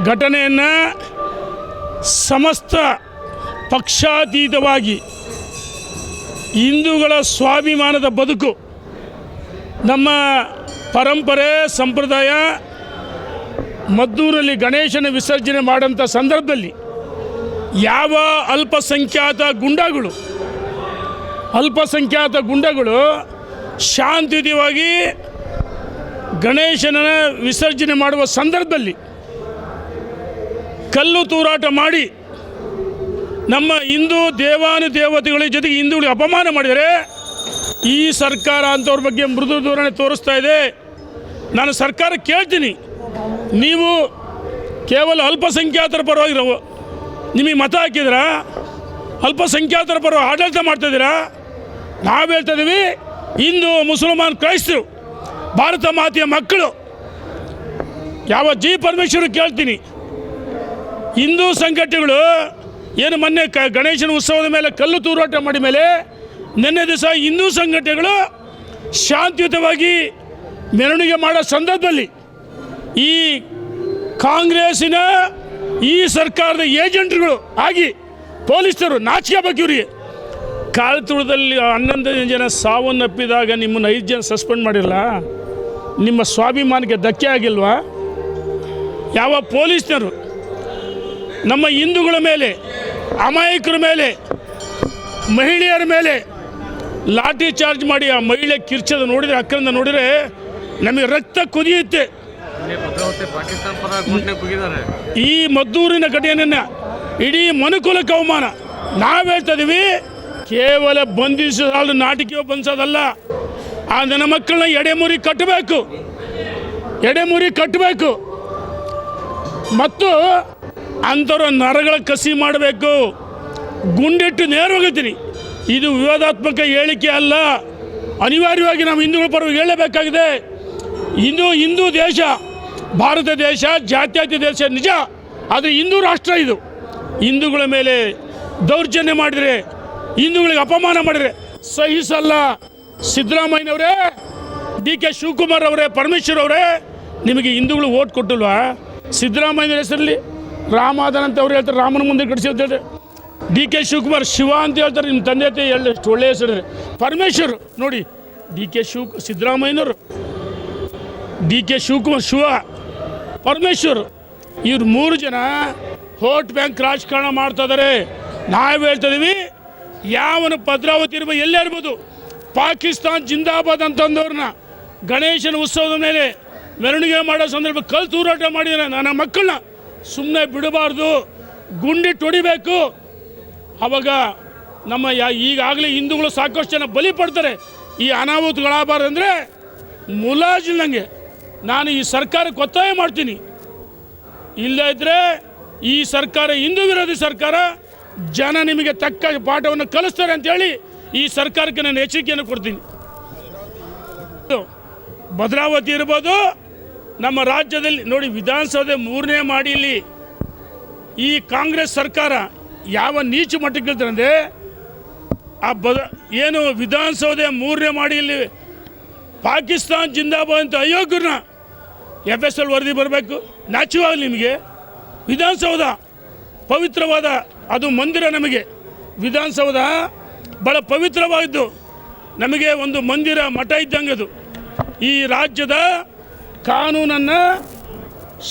ಘಟನೆಯನ್ನು ಸಮಸ್ತ ಪಕ್ಷಾತೀತವಾಗಿ ಹಿಂದೂಗಳ ಸ್ವಾಭಿಮಾನದ ಬದುಕು, ನಮ್ಮ ಪರಂಪರೆ ಸಂಪ್ರದಾಯ, ಮದ್ದೂರಲ್ಲಿ ಗಣೇಶನ ವಿಸರ್ಜನೆ ಮಾಡೋಂಥ ಸಂದರ್ಭದಲ್ಲಿ ಯಾವ ಅಲ್ಪಸಂಖ್ಯಾತ ಗುಂಡಗಳು ಶಾಂತಿಯುತವಾಗಿ ಗಣೇಶನ ವಿಸರ್ಜನೆ ಮಾಡುವ ಸಂದರ್ಭದಲ್ಲಿ ಕಲ್ಲು ತೂರಾಟ ಮಾಡಿ ನಮ್ಮ ಹಿಂದೂ ದೇವಾನುದೇವತೆಗಳ ಜೊತೆಗೆ ಹಿಂದೂಗಳಿಗೆ ಅಪಮಾನ ಮಾಡಿದರೆ ಈ ಸರ್ಕಾರ ಅಂಥವ್ರ ಬಗ್ಗೆ ಮೃದು ಧೋರಣೆ ತೋರಿಸ್ತಾ ಇದೆ. ನಾನು ಸರ್ಕಾರ ಕೇಳ್ತೀನಿ, ನೀವು ಕೇವಲ ಅಲ್ಪಸಂಖ್ಯಾತರ ಪರವಾಗಿರೋ ನಿಮಗೆ ಮತ ಹಾಕಿದ್ರಾ? ಅಲ್ಪಸಂಖ್ಯಾತರ ಪರವಾಗಿ ಆಡಳಿತ ಮಾಡ್ತಾಯಿದ್ದೀರಾ? ನಾವು ಹೇಳ್ತಾ ಇದ್ದೀವಿ, ಹಿಂದೂ ಮುಸಲ್ಮಾನ್ ಕ್ರೈಸ್ತರು ಭಾರತ ಮಾತೆಯ ಮಕ್ಕಳು ಯಾವ ಜಿ ಪರಮೇಶ್ವರ್ ಕೇಳ್ತೀನಿ, ಹಿಂದೂ ಸಂಘಟನೆಗಳು ಏನು ಮೊನ್ನೆ ಗಣೇಶನ ಉತ್ಸವದ ಮೇಲೆ ಕಲ್ಲು ತೂರಾಟ ಮಾಡಿ ಮೇಲೆ ನಿನ್ನೆ ದಿವಸ ಹಿಂದೂ ಸಂಘಟನೆಗಳು ಶಾಂತಿಯುತವಾಗಿ ಮೆರವಣಿಗೆ ಮಾಡೋ ಸಂದರ್ಭದಲ್ಲಿ ಈ ಕಾಂಗ್ರೆಸ್ಸಿನ ಈ ಸರ್ಕಾರದ ಏಜೆಂಟ್ಗಳು ಆಗಿ ಪೊಲೀಸರು ನಾಚಿಕೆ ಬಗ್ಗೆ ಇವರಿಗೆ ಕಾಲ್ತುಳದಲ್ಲಿ 11 ಜನ ಸಾವನ್ನಪ್ಪಿದಾಗ ನಿಮ್ಮನ್ನು 5 ಜನ ಸಸ್ಪೆಂಡ್ ಮಾಡಿರಲ್ಲ? ನಿಮ್ಮ ಸ್ವಾಭಿಮಾನಕ್ಕೆ ಧಕ್ಕೆ ಆಗಿಲ್ವಾ? ಯಾವ ಪೊಲೀಸ್ನರು ನಮ್ಮ ಹಿಂದೂಗಳ ಮೇಲೆ, ಅಮಾಯಕರ ಮೇಲೆ, ಮಹಿಳೆಯರ ಮೇಲೆ ಲಾಠಿ ಚಾರ್ಜ್ ಮಾಡಿ ಆ ಮಹಿಳೆ ಕಿರ್ಚೋದು ನೋಡಿದರೆ, ಅಕ್ಕರಿಂದ ನೋಡಿದರೆ ನಮಗೆ ರಕ್ತ ಕುದಿಯುತ್ತೆ. ಈ ಮದ್ದೂರಿನ ಘಟನೆಯನ್ನು ಇಡೀ ಮನುಕುಲಕ್ಕೆ ಅವಮಾನ. ನಾವು ಹೇಳ್ತಾ ಇದ್ದೀವಿ, ಕೇವಲ ಬಂಧಿಸೋದು ನಾಟಕೀಯ ಬಂಧಿಸೋದಲ್ಲ, ಆ ನನ್ನ ಮಕ್ಕಳನ್ನ ಎಡೆಮುರಿ ಕಟ್ಟಬೇಕು ಮತ್ತು ಅಂಥವ್ರ ನರಗಳ ಕಸಿ ಮಾಡಬೇಕು. ಗುಂಡಿಟ್ಟು ನೇರವಾಗುತ್ತೀನಿ. ಇದು ವಿವಾದಾತ್ಮಕ ಹೇಳಿಕೆ ಅಲ್ಲ, ಅನಿವಾರ್ಯವಾಗಿ ನಾವು ಹಿಂದೂಗಳ ಪರವಾಗಿ ಹೇಳಬೇಕಾಗಿದೆ. ಹಿಂದೂ ದೇಶ, ಭಾರತ ದೇಶ ಜಾತ್ಯತೀತ ದೇಶ ನಿಜ, ಆದರೆ ಹಿಂದೂ ರಾಷ್ಟ್ರ ಇದು. ಹಿಂದೂಗಳ ಮೇಲೆ ದೌರ್ಜನ್ಯ ಮಾಡಿದರೆ, ಹಿಂದೂಗಳಿಗೆ ಅಪಮಾನ ಮಾಡಿದರೆ ಸಹಿಸಲ್ಲ. ಸಿದ್ದರಾಮಯ್ಯನವರೇ, ಡಿ.ಕೆ. ಶಿವಕುಮಾರ್ ಅವರೇ, ಪರಮೇಶ್ವರ್ ಅವರೇ, ನಿಮಗೆ ಹಿಂದೂಗಳು ಓಟ್ ಕೊಟ್ಟಿಲ್ವಾ? ಸಿದ್ದರಾಮಯ್ಯನ ಹೆಸರಲ್ಲಿ ರಾಮಾದನ್ ಅಂತ ಅವ್ರು ಹೇಳ್ತಾರೆ, ರಾಮನ ಮುಂದೆ ಕಡಿಸಿ ಅಂತ ಹೇಳ್ತಾರೆ. ಡಿ.ಕೆ. ಶಿವಕುಮಾರ್ ಶಿವ ಅಂತ ಹೇಳ್ತಾರೆ, ನಿಮ್ಮ ತಂದೆ ತಾಯಿ ಎಷ್ಟು ಒಳ್ಳೆಯ ಹೆಸರು. ಪರಮೇಶ್ವರ್ ನೋಡಿ, ಸಿದ್ದರಾಮಯ್ಯನವರು, ಡಿ.ಕೆ. ಶಿವಕುಮಾರ್ ಶಿವ, ಪರಮೇಶ್ವರ್, ಇವ್ರು 3 ಜನ ವೋಟ್ ಬ್ಯಾಂಕ್ ರಾಜಕಾರಣ ಮಾಡ್ತಾ ಇದ್ದಾರೆ. ನಾವು ಹೇಳ್ತಾ ಇದೀವಿ, ಯಾವನು ಭದ್ರಾವತಿ ಇರ್ಬೋದು, ಎಲ್ಲೇ ಇರ್ಬೋದು, ಪಾಕಿಸ್ತಾನ್ ಜಿಂದಾಬಾದ್ ಅಂತಂದವ್ರನ್ನ ಗಣೇಶನ ಉತ್ಸವದ ಮೇಲೆ ಮೆರವಣಿಗೆ ಮಾಡೋ ಸಂದರ್ಭ ಕಲ್ಲು ತೂರಾಟ ಮಾಡಿದರೆ ನನ್ನ ಮಕ್ಕಳನ್ನ ಸುಮ್ಮನೆ ಬಿಡಬಾರ್ದು, ಗುಂಡಿಟ್ಟು ಹೊಡಿಬೇಕು. ಆವಾಗ ನಮ್ಮ ಈಗಾಗಲೇ ಹಿಂದೂಗಳು ಸಾಕಷ್ಟು ಜನ ಬಲಿ ಪಡ್ತಾರೆ. ಈ ಅನಾಹುತಗಳಾಗಬಾರ್ದಂದರೆ ಮುಲಾಜಿಲ್ದಂಗೆ ನಾನು ಈ ಸರ್ಕಾರಕ್ಕೆ ಒತ್ತಾಯ ಮಾಡ್ತೀನಿ. ಇಲ್ಲದೇ ಇದ್ದರೆ ಈ ಸರ್ಕಾರ ಹಿಂದೂ ವಿರೋಧಿ ಸರ್ಕಾರ, ಜನ ನಿಮಗೆ ತಕ್ಕ ಪಾಠವನ್ನು ಕಲಿಸ್ತಾರೆ ಅಂತೇಳಿ ಈ ಸರ್ಕಾರಕ್ಕೆ ನಾನು ಎಚ್ಚರಿಕೆಯನ್ನು ಕೊಡ್ತೀನಿ. ಭದ್ರಾವತಿ ಇರ್ಬೋದು, ನಮ್ಮ ರಾಜ್ಯದಲ್ಲಿ ನೋಡಿ, ವಿಧಾನಸೌಧ 3ನೇ ಮಾಡಿಯಲ್ಲಿ ಈ ಕಾಂಗ್ರೆಸ್ ಸರ್ಕಾರ ಯಾವ ನೀಚ ಮಟ್ಟಕ್ಕೆ ಇರ್ತಾರೆ ಅಂದರೆ, ಏನು ವಿಧಾನಸೌಧ 3ನೇ ಮಾಡಿಯಲ್ಲಿ ಪಾಕಿಸ್ತಾನ್ ಜಿಂದಾಬಾದ್ ಅಂತ ಅಯೋಗ್ಯರನ್ನ FSL ವರದಿ ಬರಬೇಕು. ನ್ಯಾಚುರಲ್ ನಿಮಗೆ ವಿಧಾನಸೌಧ ಪವಿತ್ರವಾದ ಅದು ಮಂದಿರ, ನಮಗೆ ವಿಧಾನಸೌಧ ಭಾಳ ಪವಿತ್ರವಾಗಿದ್ದು, ನಮಗೆ ಒಂದು ಮಂದಿರ ಮಠ ಇದ್ದಂಗೆ. ಅದು ಈ ರಾಜ್ಯದ ಕಾನೂನನ್ನು,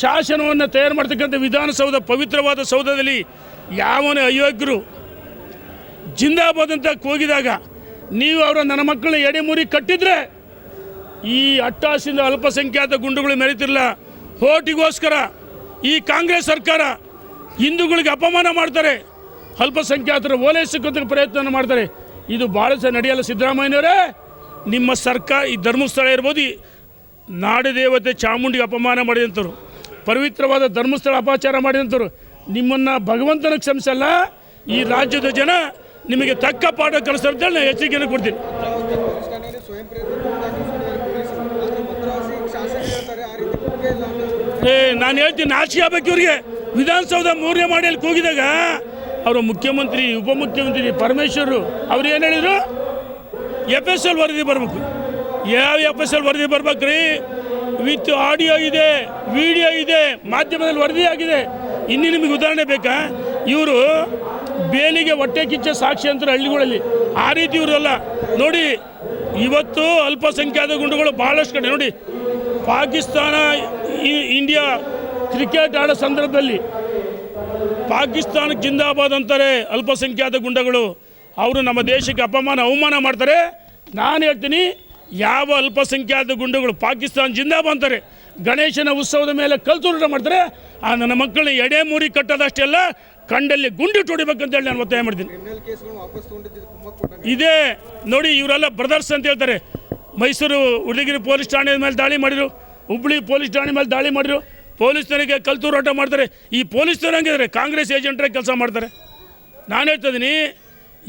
ಶಾಸನವನ್ನು ತಯಾರು ಮಾಡ್ತಕ್ಕಂಥ ವಿಧಾನಸೌಧ ಪವಿತ್ರವಾದ ಸೌಧದಲ್ಲಿ ಯಾವನೇ ಅಯೋಗ್ಯರು ಜಿಂದಾಬಾದ್ ಅಂತ ಕೂಗಿದಾಗ ನೀವು ಅವರ ನನ್ನ ಮಕ್ಕಳನ್ನ ಎಡೆಮುರಿ ಕಟ್ಟಿದರೆ ಈ ಅಟ್ಟಾಸಿಂದ ಅಲ್ಪಸಂಖ್ಯಾತ ಗುಂಡುಗಳು ಮೆರೀತಿರಲ್ಲ. ಓಟಿಗೋಸ್ಕರ ಈ ಕಾಂಗ್ರೆಸ್ ಸರ್ಕಾರ ಹಿಂದೂಗಳಿಗೆ ಅಪಮಾನ ಮಾಡ್ತಾರೆ, ಅಲ್ಪಸಂಖ್ಯಾತರ ಓಲೈಸಕ್ಕಂತ ಪ್ರಯತ್ನ ಮಾಡ್ತಾರೆ. ಇದು ಭಾಳ ಸಹ ನಡೆಯಲ್ಲ. ಸಿದ್ದರಾಮಯ್ಯನವರೇ, ನಿಮ್ಮ ಸರ್ಕಾರ ಈ ಧರ್ಮಸ್ಥಳ ಇರ್ಬೋದು, ನಾಡದೇವತೆ ಚಾಮುಂಡಿಗೆ ಅಪಮಾನ ಮಾಡಿದಂಥವ್ರು, ಪವಿತ್ರವಾದ ಧರ್ಮಸ್ಥಳ ಅಪಚಾರ ಮಾಡಿದಂಥವ್ರು, ನಿಮ್ಮನ್ನು ಭಗವಂತನ ಕ್ಷಮಿಸಲ್ಲ. ಈ ರಾಜ್ಯದ ಜನ ನಿಮಗೆ ತಕ್ಕ ಪಾಠ ಕಲಿಸ್ತಾರೆ ಅಂತೇಳಿ ನಾನು ಎಚ್ಚರಿಕೆಯನ್ನು ಕೊಡ್ತೀನಿ. ನಾನು ಹೇಳ್ತೀನಿ, ನಾಚಿಕೆ ಆಗಬೇಕು ಇವ್ರಿಗೆ. ವಿಧಾನಸೌಧ 3ನೇ ಮಾಡಿಯಲ್ಲಿ ಕೂಗಿದಾಗ ಅವರ ಮುಖ್ಯಮಂತ್ರಿ, ಉಪಮುಖ್ಯಮಂತ್ರಿ ಪರಮೇಶ್ವರು ಅವ್ರು ಏನು ಹೇಳಿದರು? FSL ವರದಿ ಬರಬೇಕು. ಯಾವ FSL ವರದಿ ಬರ್ಬೇಕ್ರಿ? ವಿತ್ ಆಡಿಯೋ ಇದೆ, ವಿಡಿಯೋ ಇದೆ, ಮಾಧ್ಯಮದಲ್ಲಿ ವರದಿಯಾಗಿದೆ. ಇನ್ನು ನಿಮಗೆ ಉದಾಹರಣೆ ಬೇಕಾ? ಇವರು ಬೇಲಿಗೆ ಹೊಟ್ಟೆ ಕಿಚ್ಚ ಸಾಕ್ಷಿ ಅಂತಾರೆ ಹಳ್ಳಿಗಳಲ್ಲಿ. ಆ ರೀತಿ ಇವರಲ್ಲ ನೋಡಿ. ಇವತ್ತು ಅಲ್ಪಸಂಖ್ಯಾತ ಗುಂಡುಗಳು ಭಾಳಷ್ಟು ಕಡೆ ನೋಡಿ. ಪಾಕಿಸ್ತಾನ ಇಂಡಿಯಾ ಕ್ರಿಕೆಟ್ ಆಡೋ ಸಂದರ್ಭದಲ್ಲಿ ಪಾಕಿಸ್ತಾನಕ್ಕೆ ಜಿಂದಾಬಾದ್ ಅಂತಾರೆ ಅಲ್ಪಸಂಖ್ಯಾತ ಗುಂಡಗಳು. ಅವರು ನಮ್ಮ ದೇಶಕ್ಕೆ ಅವಮಾನ ಮಾಡ್ತಾರೆ. ನಾನು ಹೇಳ್ತೀನಿ, ಯಾವ ಅಲ್ಪಸಂಖ್ಯಾತ ಗುಂಡುಗಳು ಪಾಕಿಸ್ತಾನ ಜಿಂದಾಬಾದ್ ಅಂತಾರೆ, ಗಣೇಶನ ಉತ್ಸವದ ಮೇಲೆ ಕಲ್ತುರುಟ ಮಾಡ್ತಾರೆ, ಆ ನನ್ನ ಮಕ್ಕಳನ್ನ ಎಡೆ ಮೂರಿ ಕಟ್ಟೋದಷ್ಟೇ ಅಲ್ಲ, ಕಂಡಲ್ಲಿ ಗುಂಡಿಟ್ಟು ಹೊಡಿಬೇಕಂತೇಳಿ ನಾನು ಒತ್ತಾಯ ಮಾಡ್ತೀನಿ. ಇದೇ ನೋಡಿ, ಇವರೆಲ್ಲ ಬ್ರದರ್ಸ್ ಅಂತ ಹೇಳ್ತಾರೆ. ಮೈಸೂರು ಉದಯಗಿರಿ ಪೊಲೀಸ್ ಠಾಣೆ ಮೇಲೆ ದಾಳಿ ಮಾಡಿದರು, ಹುಬ್ಳಿ ಪೊಲೀಸ್ ಠಾಣೆ ಮೇಲೆ ದಾಳಿ ಮಾಡಿದರು. ಪೊಲೀಸ್ನವರಿಗೆ ಕಲ್ತೂರಾಟ ಮಾಡ್ತಾರೆ. ಈ ಪೊಲೀಸ್ನವ್ರು ಹಂಗಿದ್ದಾರೆ, ಕಾಂಗ್ರೆಸ್ ಏಜೆಂಟ್ರಾಗಿ ಕೆಲಸ ಮಾಡ್ತಾರೆ. ನಾನು ಹೇಳ್ತಿದ್ದೀನಿ,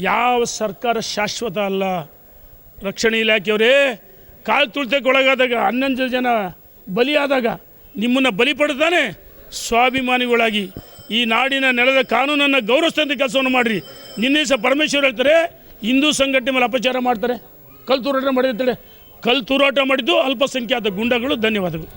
ಯಾವ ಸರ್ಕಾರ ಶಾಶ್ವತ ಅಲ್ಲ. ರಕ್ಷಣಾ ಇಲಾಖೆಯವರೇ, ಕಾಲು ತುಳಿತಕ್ಕೆ ಒಳಗಾದಾಗ 11 ಜನ ಬಲಿಯಾದಾಗ ನಿಮ್ಮನ್ನು ಬಲಿಪಡ್ತಾನೆ. ಸ್ವಾಭಿಮಾನಿಗಳಾಗಿ ಈ ನಾಡಿನ ನೆಲದ ಕಾನೂನನ್ನು ಗೌರವಿಸ್ತಂಥ ಕೆಲಸವನ್ನು ಮಾಡಿರಿ. ನಿನ್ನೆ ಸಹ ಪರಮೇಶ್ವರ್ ಹೇಳ್ತಾರೆ, ಹಿಂದೂ ಸಂಘಟನೆ ಮೇಲೆ ಅಪಚಾರ ಮಾಡ್ತಾರೆ, ಕಲ್ತೂರಾಟ ಮಾಡಿರ್ತಾರೆ. ಕಲ್ತೂರಾಟ ಮಾಡಿದ್ದು ಅಲ್ಪಸಂಖ್ಯಾತ ಗುಂಡಗಳು. ಧನ್ಯವಾದಗಳು.